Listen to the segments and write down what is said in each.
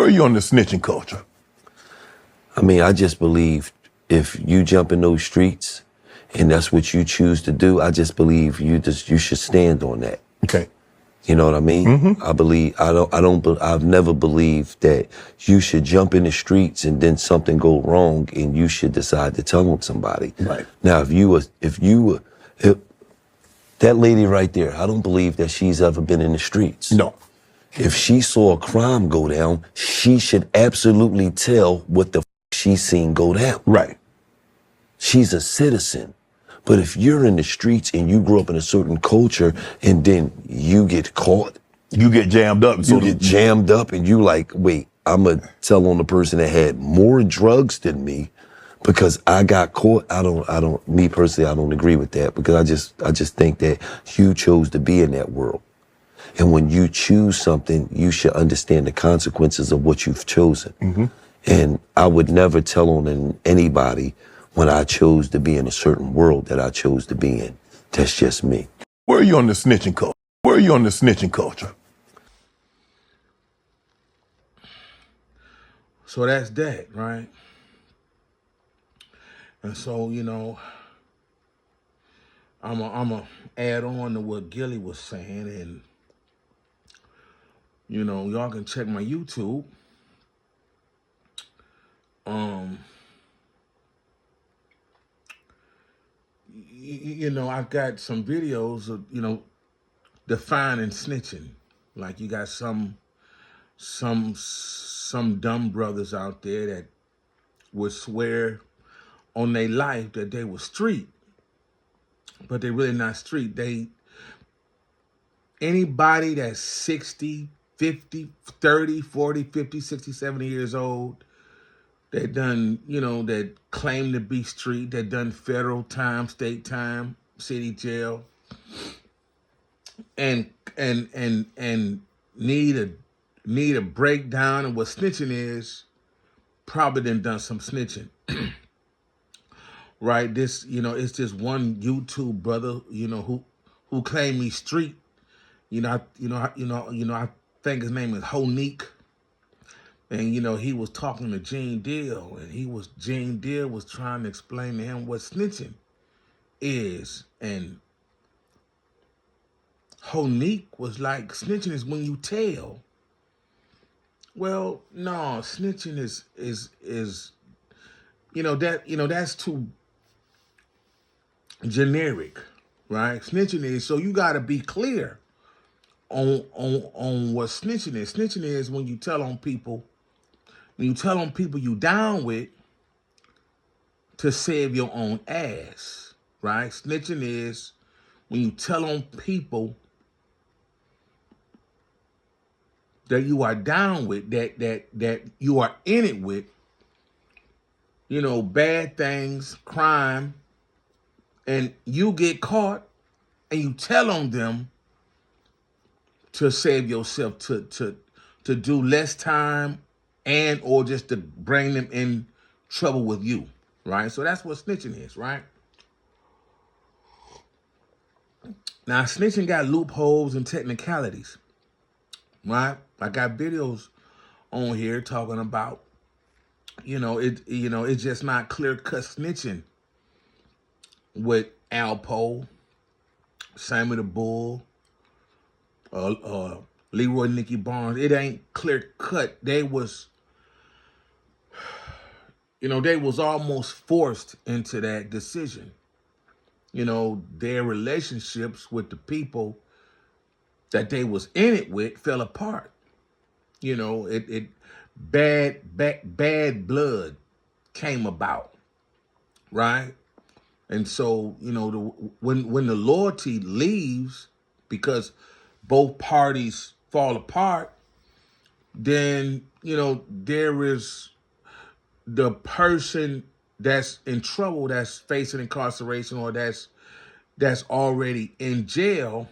Where are you on the snitching culture? I mean, I just believe if you jump in those streets and that's what you choose to do, I just believe you should stand on that. Okay. You know what I mean? I've never believed that you should jump in the streets and then something go wrong and you should decide to tell on somebody. Right. Now, if that lady right there, I don't believe that she's ever been in the streets. No. If she saw a crime go down, she should absolutely tell what the she's seen go down. Right. She's a citizen. But if you're in the streets and you grew up in a certain culture and then you get caught, you get jammed up. And you like, wait, I'm gonna tell on the person that had more drugs than me because I got caught. Me personally, I don't agree with that because I just think that you chose to be in that world. And when you choose something, you should understand the consequences of what you've chosen. Mm-hmm. And I would never tell on anybody when I chose to be in a certain world that I chose to be in. That's just me. Where are you on the snitching culture? Where are you on the snitching culture? So that's that, right? And so, you know, I'm a add on to what Gilly was saying, and you know, y'all can check my YouTube. You know, I've got some videos of, you know, defining snitching. Like you got some dumb brothers out there that would swear on their life that they were street, but they really not street. Anybody that's 60, 50, 30, 40, 50, 60, 70 years old, that done, you know, that claim to be street, that done federal time, state time, city jail, and need a breakdown of what snitching is, probably done some snitching. Right? This, you know, it's just one YouTube brother, you know, who claimed me street. I think his name is Honique. And, you know, he was talking to Gene Deal, and Gene Deal was trying to explain to him what snitching is. And Honique was like, snitching is when you tell. Well, no, snitching is that's too generic, right? Snitching is, so you got to be clear on what snitching is. Snitching is when you tell on people you down with to save your own ass, right? Snitching is when you tell on people that you are down with, that you are in it with, you know, bad things, crime, and you get caught and you tell on them to save yourself, to do less time and or just to bring them in trouble with you, right? So that's what snitching is, right? Now, snitching got loopholes and technicalities, right? I got videos on here talking about, it's just not clear-cut snitching with Alpo, Sammy the Bull, Leroy Nicky Barnes. It ain't clear-cut. They was almost forced into that decision. You know, their relationships with the people that they was in it with fell apart. You know, bad blood came about, right? And so, you know, when the loyalty leaves because both parties fall apart, then, you know, there is the person that's in trouble, that's facing incarceration, or that's already in jail,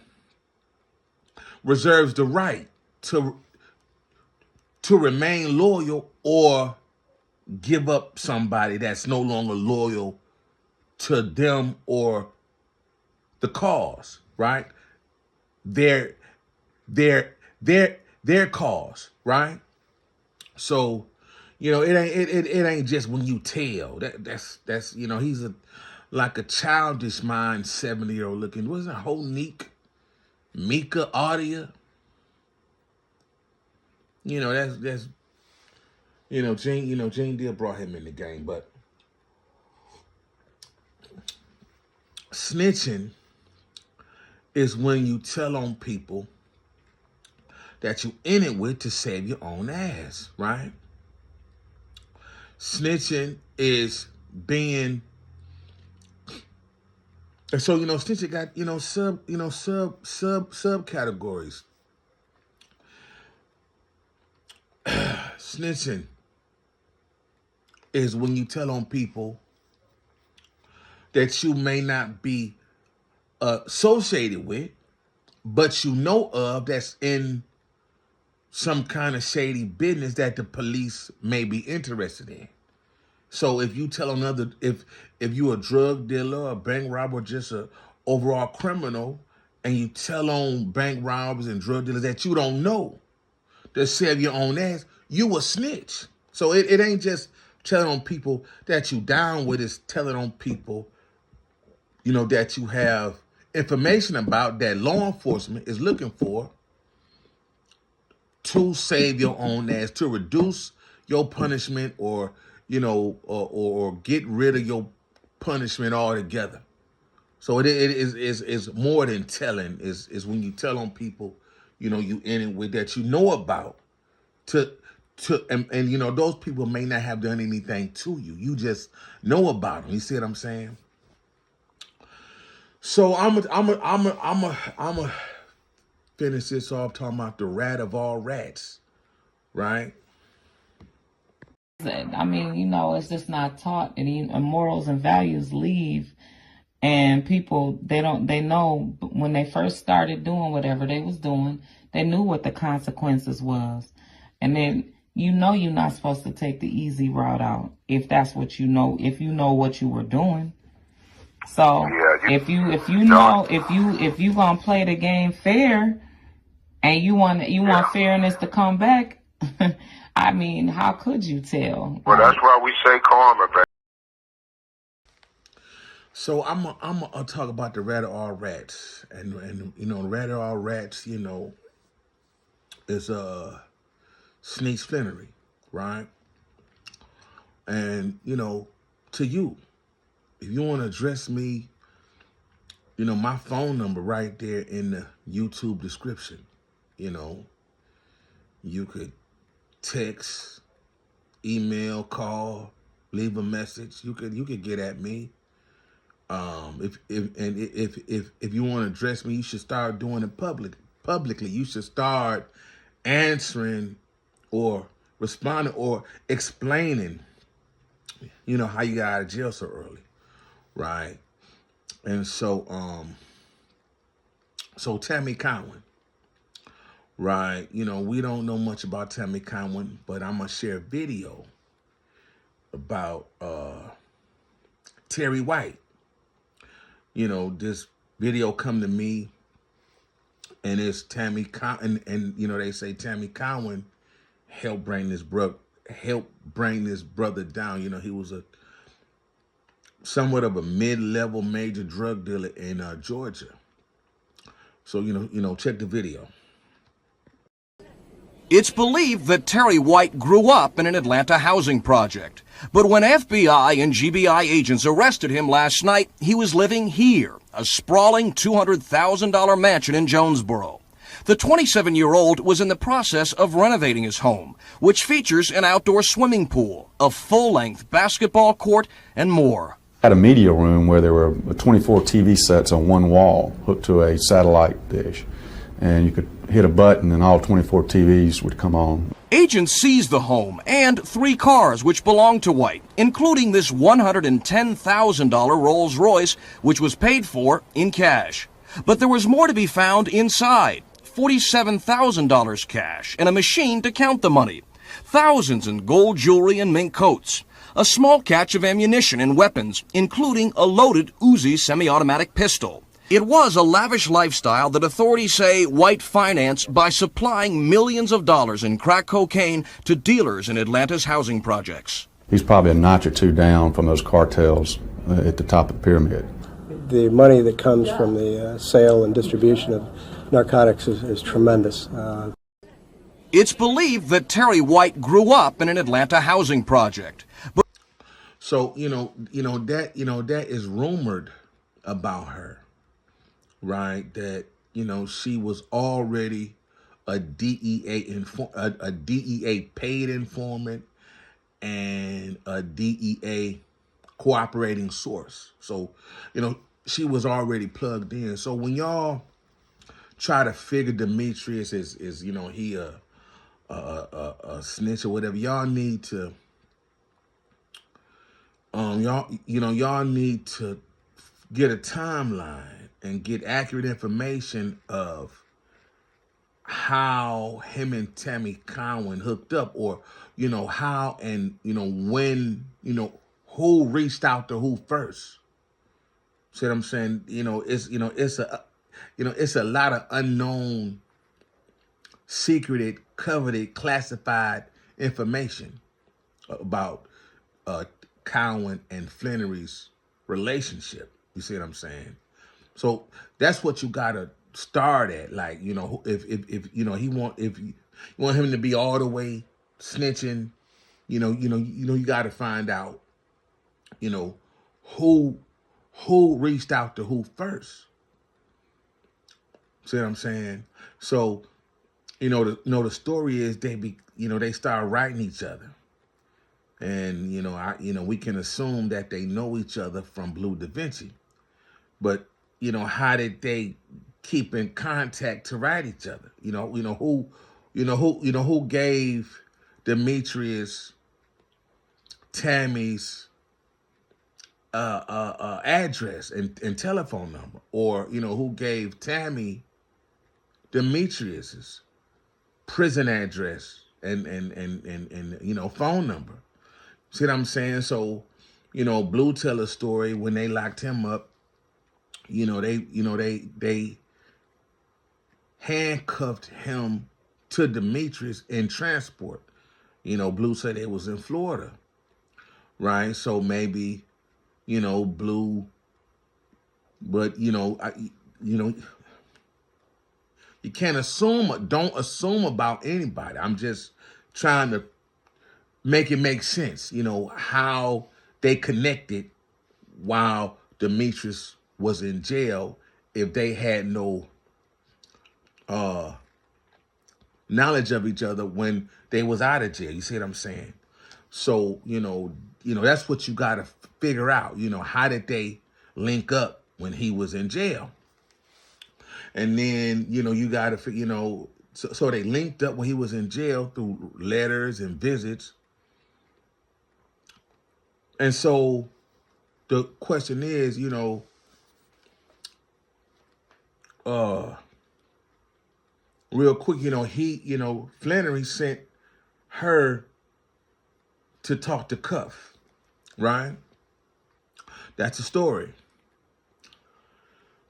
reserves the right to remain loyal or give up somebody that's no longer loyal to them or the cause, right? Their cause, right? So, it ain't just when you tell. That's he's like a childish mind 70-year-old looking. Wasn't it whole Mika Audia? That's Gene Deal brought him in the game, but snitching is when you tell on people that you in it with to save your own ass, right? Snitching is being, and so snitching got subcategories. Snitching is when you tell on people that you may not be associated with, but you know of, that's in some kind of shady business that the police may be interested in. So if you tell another, if you're a drug dealer, a bank robber, just a overall criminal, and you tell on bank robbers and drug dealers that you don't know to save your own ass, you a snitch. So it ain't just telling on people that you down with, it's telling on people, that you have information about that law enforcement is looking for to save your own ass, to reduce your punishment, or or get rid of your punishment altogether. So it is more than telling. Is when you tell on people, you in it with, that you know about, and those people may not have done anything to you. You just know about them. You see what I'm saying? So I'm a finish this off talking about the rat of all rats, right? I mean, it's just not taught, and morals and values leave, and people, they know when they first started doing whatever they was doing, they knew what the consequences was, and then you're not supposed to take the easy route out if that's what you know, if you know what you were doing. So if you gonna play the game fair, and you want fairness to come back, I mean, how could you tell? Well, that's why we say karma, baby. So I'm gonna talk about the rat of all rats, and rat of all rats, is sneak splintery, right? And to you, if you want to address me, my phone number right there in the YouTube description. You could text, email, call, leave a message. You could get at me. If you want to address me, you should start doing it publicly. You should start answering or responding or explaining, how you got out of jail so early, right? And so Tammi Cowan, right? We don't know much about Tammi Cowan, but I'm gonna share a video about Terry White. This video come to me, and it's Tammi Cowan, and they say Tammi Cowan helped bring this brother down. He was somewhat of a mid-level major drug dealer in Georgia. So check the video. It's believed that Terry White grew up in an Atlanta housing project. But when FBI and GBI agents arrested him last night, he was living here, a sprawling $200,000 mansion in Jonesboro. The 27-year-old was in the process of renovating his home, which features an outdoor swimming pool, a full-length basketball court, and more. Had a media room where there were 24 TV sets on one wall hooked to a satellite dish, and you could hit a button and all 24 TVs would come on. Agents seized the home and 3 cars which belonged to White, including this $110,000 Rolls-Royce, which was paid for in cash. But there was more to be found inside: $47,000 cash and a machine to count the money, thousands in gold jewelry and mink coats, a small catch of ammunition and weapons, including a loaded Uzi semi-automatic pistol. It was a lavish lifestyle that authorities say White financed by supplying millions of dollars in crack cocaine to dealers in Atlanta's housing projects. He's probably a notch or two down from those cartels at the top of the pyramid. The money that comes from the sale and distribution of narcotics is tremendous. It's believed that Terry White grew up in an Atlanta housing project. But So that is rumored about her, right? That she was already a DEA paid informant and a DEA cooperating source. So she was already plugged in. So when y'all try to figure Demetrius is he a snitch or whatever, y'all need to y'all need to get a timeline and get accurate information of how him and Tammi Cowan hooked up, or how and when, who reached out to who first. See what I'm saying? It's a lot of unknown, secreted, coveted, classified information about Cowan and Flannery's relationship. You see what I'm saying? So that's what you gotta start at. Like, if you want him to be all the way snitching, you gotta find out, who reached out to who first. See what I'm saying? So, the story is they start writing each other. And, we can assume that they know each other from Blue Da Vinci. But, how did they keep in contact to write each other? Who gave Demetrius Tammy's address and telephone number, or who gave Tammi Demetrius's prison address and phone number. See what I'm saying? So Blue tell a story when they locked him up. They handcuffed him to Demetrius in transport. Blue said it was in Florida, right? So maybe Blue, but you can't assume. Don't assume about anybody. I'm just trying to make it make sense. How they connected while Demetrius was in jail, if they had no knowledge of each other when they was out of jail. You see what I'm saying? So that's what you got to figure out. How did they link up when he was in jail? And then you got to so they linked up when he was in jail through letters and visits. And so the question is, real quick, Flannery sent her to talk to Cuff, right? That's the story.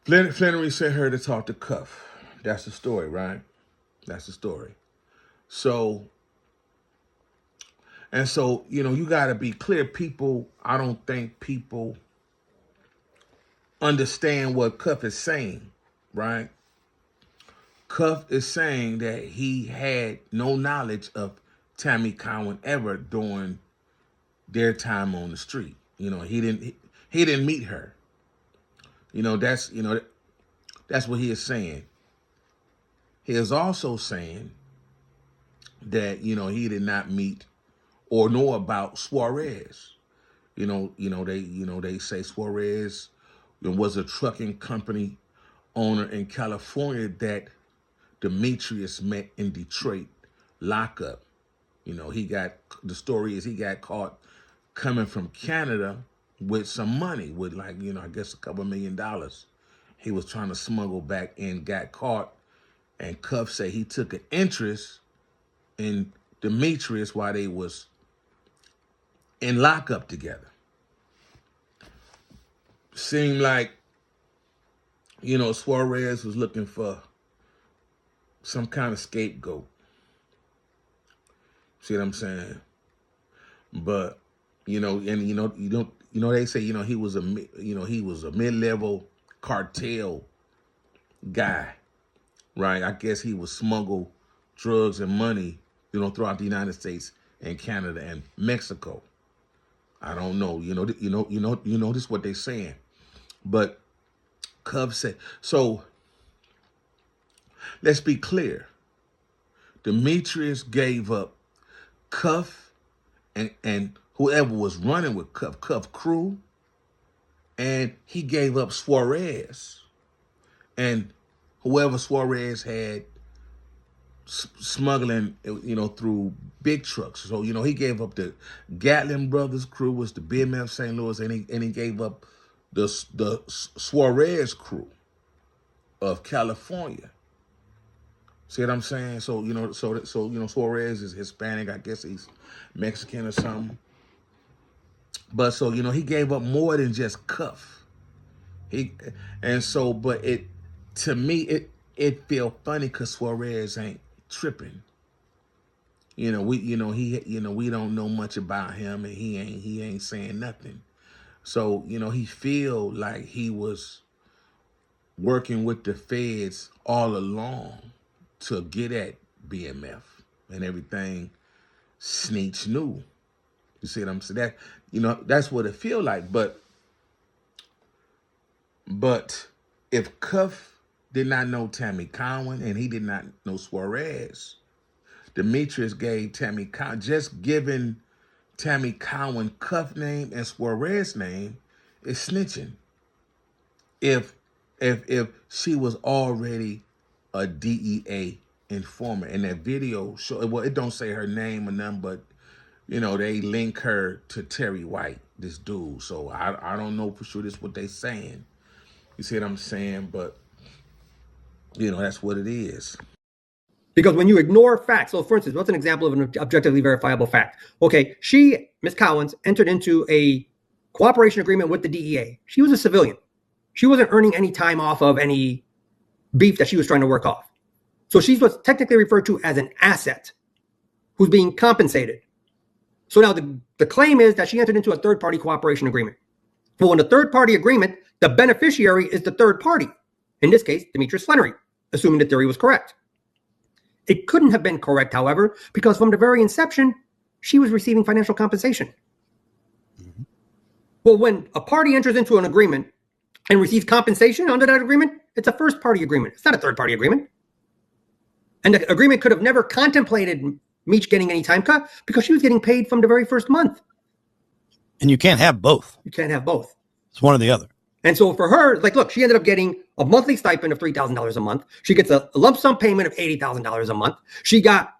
Flannery sent her to talk to Cuff. That's the story, right? That's the story. So, you got to be clear. I don't think people understand what Cuff is saying, right? Cuff is saying that he had no knowledge of Tammi Cowan ever during their time on the street. He didn't meet her. That's what he is saying. He is also saying that, he did not meet or know about Suarez. They say Suarez was a trucking company owner in California that Demetrius met in Detroit lockup. The story is he got caught coming from Canada with some money, with I guess a couple $1 million. He was trying to smuggle back in, got caught, and Cuff say he took an interest in Demetrius while they was in lockup together. Seemed like you know, Suarez was looking for some kind of scapegoat. See what I'm saying? But you know, and they say, you know, he was a mid-level cartel guy, right? I guess he would smuggle drugs and money, you know, throughout the United States and Canada and Mexico. I don't know, this is what they're saying. But Cub said, so let's be clear. Demetrius gave up Cuff and whoever was running with Cuff crew, and he gave up Suarez and whoever Suarez had smuggling, you know, through big trucks. So, you know, he gave up the Gatlin Brothers crew, was the BMF St. Louis, and he gave up the Suarez crew of California. See what I'm saying? So, you know, Suarez is Hispanic. I guess he's Mexican or something. But so, you know, he gave up more than just Cuff. To me, it feel funny because Suarez ain't tripping. We don't know much about him, and he ain't saying nothing. So, you know, he feel like he was working with the feds all along to get at BMF and everything Sneech knew. You see what I'm saying? That, you know, that's what it feel like. But if Cuff did not know Tammi Cowan and he did not know Suarez, Demetrius gave Tammi Cowan, just giving Tammi Cowan Cuff name and Suarez name is snitching. If she was already a DEA informant, and that video show, well, it don't say her name or nothing, but you know, they link her to Terry White, this dude. So I don't know for sure this is what they saying. You see what I'm saying? But you know, that's what it is. Because when you ignore facts, so for instance, what's an example of an objectively verifiable fact? Okay, Ms. Cowens, entered into a cooperation agreement with the DEA. She was a civilian. She wasn't earning any time off of any beef that she was trying to work off. So she's what's technically referred to as an asset who's being compensated. So now the claim is that she entered into a third-party cooperation agreement. Well, in the third-party agreement, the beneficiary is the third party. In this case, Demetrius Flannery, assuming the theory was correct. It couldn't have been correct, however, because from the very inception, she was receiving financial compensation. Mm-hmm. Well, when a party enters into an agreement and receives compensation under that agreement, it's a first-party agreement. It's not a third-party agreement. And the agreement could have never contemplated Meech getting any time cut because she was getting paid from the very first month. And you can't have both. You can't have both. It's one or the other. And so for her, like, look, she ended up getting a monthly stipend of $3,000 a month. She gets a lump sum payment of $80,000 a month. She got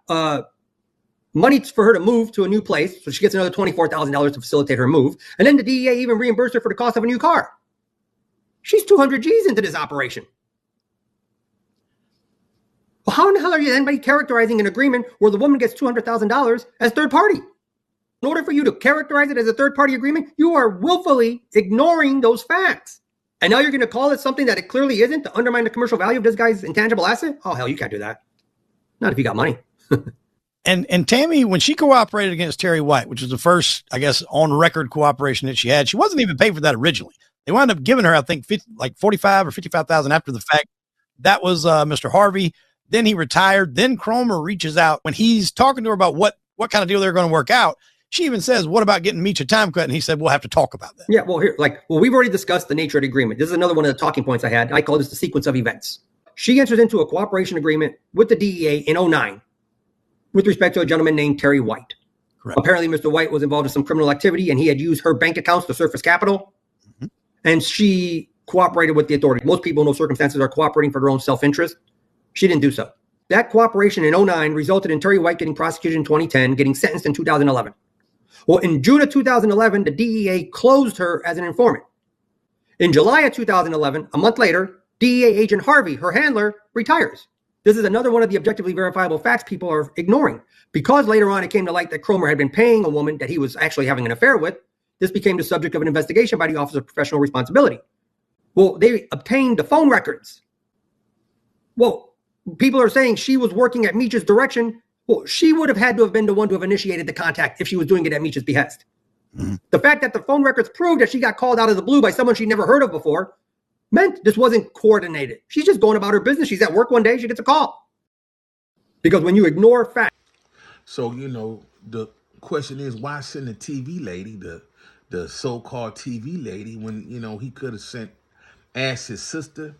money for her to move to a new place. So she gets another $24,000 to facilitate her move. And then the DEA even reimbursed her for the cost of a new car. She's 200 G's into this operation. Well, how in the hell are you anybody characterizing an agreement where the woman gets $200,000 as third party? In order for you to characterize it as a third-party agreement, you are willfully ignoring those facts. And now you're going to call it something that it clearly isn't to undermine the commercial value of this guy's intangible asset? Oh, hell, you can't do that. Not if you got money. And Tammi, when she cooperated against Terry White, which was the first, I guess, on-record cooperation that she had, she wasn't even paid for that originally. They wound up giving her, I think, like $45,000 or $55,000 after the fact. That was Mr. Harvey. Then he retired. Then Cromer reaches out when he's talking to her about what kind of deal they're going to work out. She even says, what about getting Meech a time cut? And he said, we'll have to talk about that. Yeah, well, we've already discussed the nature of the agreement. This is another one of the talking points I had. I call this the sequence of events. She enters into a cooperation agreement with the DEA in 2009 with respect to a gentleman named Terry White. Correct. Apparently, Mr. White was involved in some criminal activity, and he had used her bank accounts to surface capital. Mm-hmm. And she cooperated with the authorities. Most people in those circumstances are cooperating for their own self-interest. She didn't do so. That cooperation in 2009 resulted in Terry White getting prosecuted in 2010, getting sentenced in 2011. Well, in June of 2011, the DEA closed her as an informant. In July of 2011, a month later, DEA agent Harvey, her handler, retires. This is another one of the objectively verifiable facts people are ignoring. Because later on it came to light that Cromer had been paying a woman that he was actually having an affair with, this became the subject of an investigation by the Office of Professional Responsibility. Well, they obtained the phone records. Well, people are saying she was working at Meech's direction. Well, she would have had to have been the one to have initiated the contact if she was doing it at Meech's behest. Mm-hmm. The fact that the phone records proved that she got called out of the blue by someone she'd never heard of before meant this wasn't coordinated. She's just going about her business. She's at work one day, she gets a call. Because when you ignore facts. So, the question is, why send the TV lady, the so-called TV lady, when, he could have asked his sister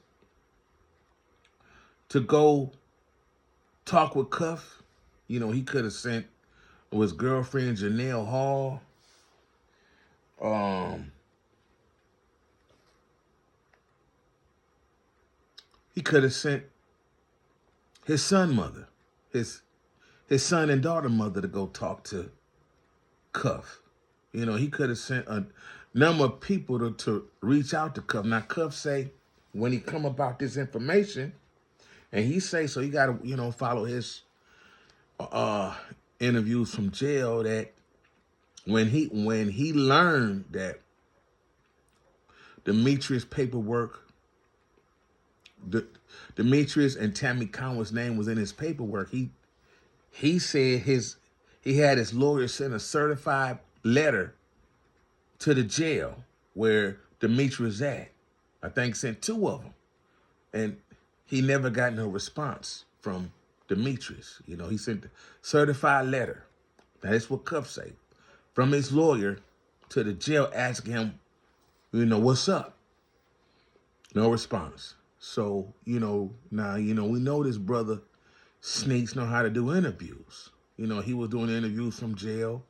to go talk with Cuff? He could have sent his girlfriend, Janelle Hall. He could have sent his son mother, his son and daughter mother to go talk to Cuff. He could have sent a number of people to reach out to Cuff. Now, Cuff say, when he come about this information, and he say, so you got to, follow his interviews from jail, that when he learned that Demetrius paperwork, Demetrius and Tammi Cowan's name was in his paperwork, he said he had his lawyer send a certified letter to the jail where Demetrius at. I think sent 2 of them. And he never got no response from Demetrius. He sent a certified letter. Now, that's what Cuff say. From his lawyer to the jail asking him, what's up? No response. So, now, we know this brother Sneaks know how to do interviews. He was doing interviews from jail,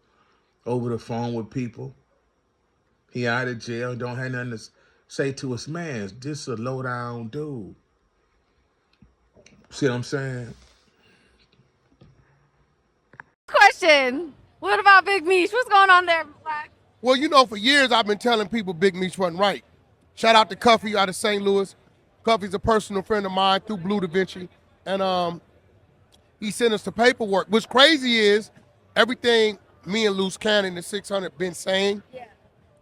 over the phone with people. He out of jail, don't have nothing to say to us, man. This a low down dude. See what I'm saying? Question. What about Big Meech? What's going on there, Black? Well, for years I've been telling people Big Meech wasn't right. Shout out to Cuffy out of St. Louis. Cuffy's a personal friend of mine through Blue Da Vinci. And he sent us the paperwork. What's crazy is everything me and Loose Cannon and 600 been saying. Yeah.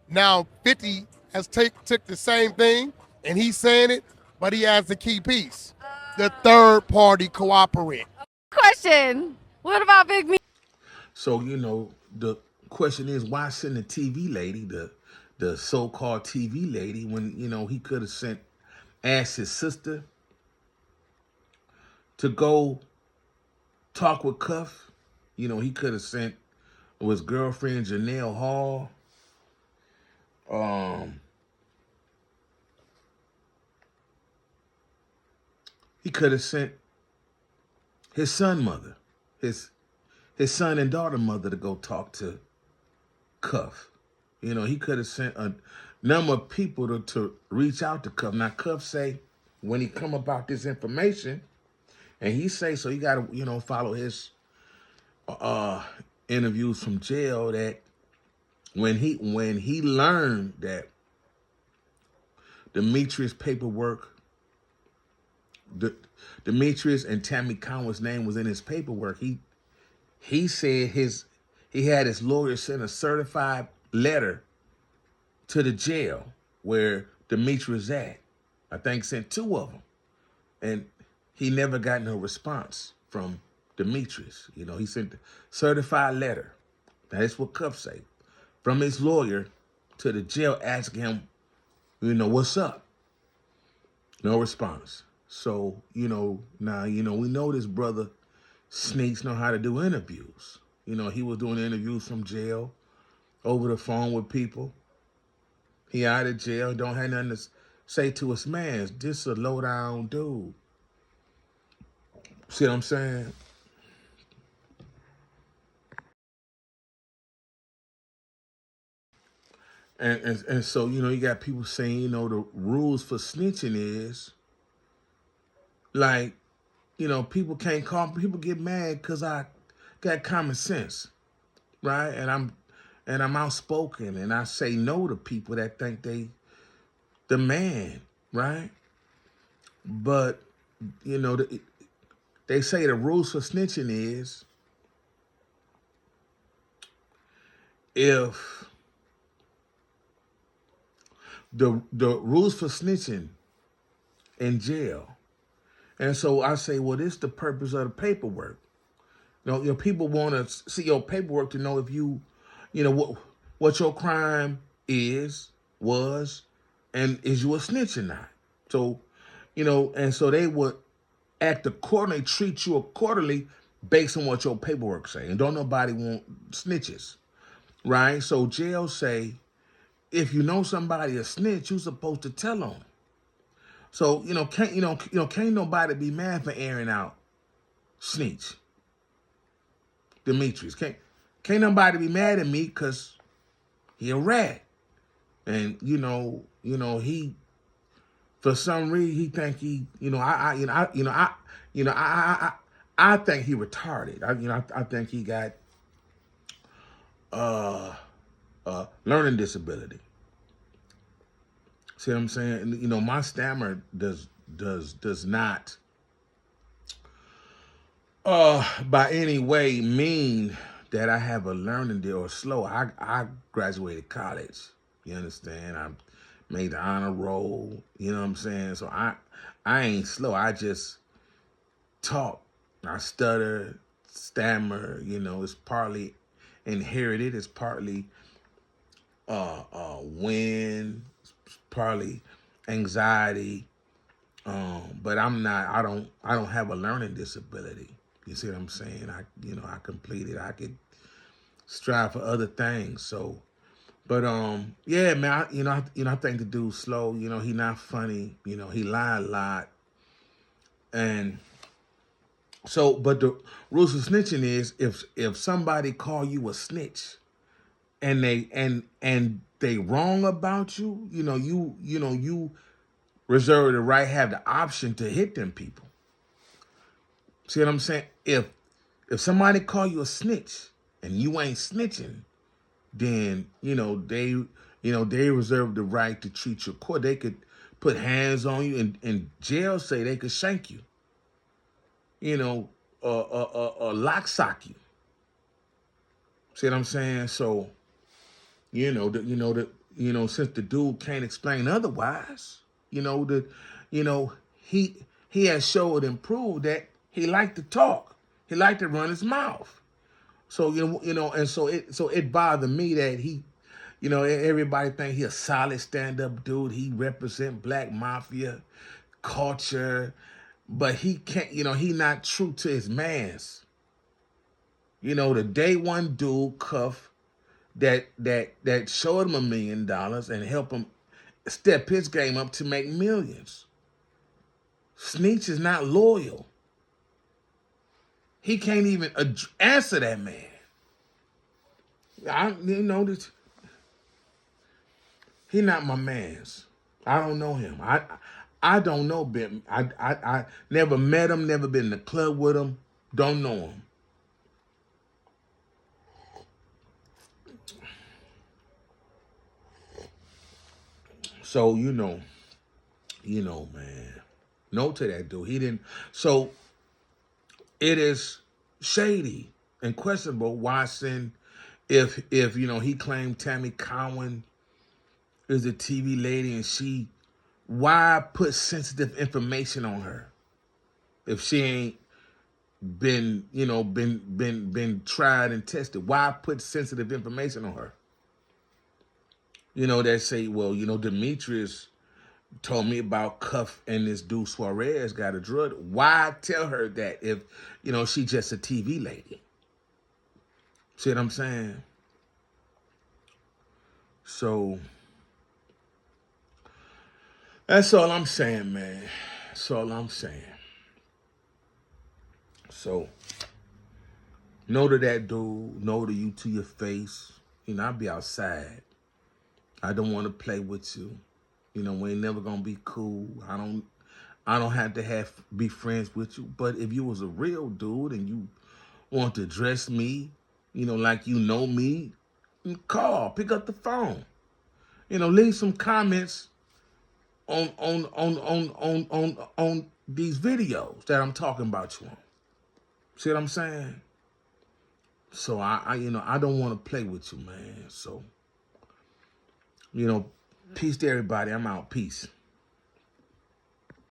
Now 50 has took the same thing and he's saying it, but he has the key piece. The third party cooperate. Question. What about Big Meech? So, the question is, why send the TV lady, the so-called TV lady, when, he could have asked his sister to go talk with Cuff? He could have sent his girlfriend, Janelle Hall. He could have sent his son mother, his son and daughter mother to go talk to Cuff. He could have sent a number of people to reach out to Cuff. Now, Cuff say, when he come about this information, and he say, so you got to, follow his interviews from jail, that when he learned that Demetrius paperwork, Demetrius and Tammi Cowan's name was in his paperwork, he said he had his lawyer send a certified letter to the jail where Demetrius at. I think sent 2 of them. And he never got no response from Demetrius. He sent a certified letter. Now, that's what Cuff say. From his lawyer to the jail asking him, what's up? No response. So, now, we know this brother Sneaks know how to do interviews. He was doing interviews from jail, over the phone with people. He out of jail, don't have nothing to say to us, man. This a low down dude. See what I'm saying? And so, you got people saying, the rules for snitching is, like, people can't call, people get mad because I got common sense, right? And I'm outspoken and I say no to people that think they the man, right? But, they say the rules for snitching is, if the rules for snitching in jail. And so I say, well, this is the purpose of the paperwork. People want to see your paperwork to know if you know what your crime was, and is you a snitch or not. So, and so they would act accordingly, treat you accordingly based on what your paperwork say. And don't nobody want snitches, right? So jail say, if you know somebody a snitch, you're supposed to tell them. So can't nobody be mad for airing out snitch. Demetrius can't nobody be mad at me because he a rat, and he for some reason he think he I think he retarded. I think he got learning disability. See what I'm saying? My stammer does not by any way mean that I have a learning deal or slow. I graduated college. You understand? I made the honor roll. You know what I'm saying? So I ain't slow. I just talk. I stutter, stammer. It's partly inherited. It's partly wind. It's partly anxiety. But I don't have a learning disability. You see what I'm saying? I completed. I could strive for other things. So, but yeah, man. I think the dude's slow. He not funny. He lie a lot. And so, but the rules of snitching is if somebody call you a snitch, and they wrong about you, you reserve the right, have the option to hit them people. See what I'm saying? If somebody call you a snitch and you ain't snitching, then they reserve the right to treat you court. They could put hands on you, and jail say they could shank you. Lock sock you. See what I'm saying? So, since the dude can't explain otherwise, he has showed and proved that he liked to talk. He liked to run his mouth. So and so it bothered me that he, everybody think he a solid stand-up dude. He represent black mafia culture, but he can't. He not true to his mans. The day one dude cuff that showed him $1 million and help him step his game up to make millions. Sneech is not loyal. He can't even answer that man. He not my man's. I don't know him. I don't know Ben. I never met him, never been in the club with him, don't know him. So, man, no to that dude. He didn't. So it is shady and questionable why send if he claimed Tammi Cowan is a TV lady and why put sensitive information on her if she ain't been tried and tested? Why put sensitive information on her? They say, well, Demetrius told me about Cuff and this dude Suarez got a drug. Why tell her that if she just a TV lady? See what I'm saying? So that's all I'm saying, man. That's all I'm saying. So no to that dude, no to you to your face. I'll be outside. I don't want to play with you. We ain't never gonna be cool. I don't have to be friends with you. But if you was a real dude and you want to address me, like me, pick up the phone. Leave some comments on these videos that I'm talking about you on. See what I'm saying? So I don't want to play with you, man. So, Peace to everybody. I'm out. Peace.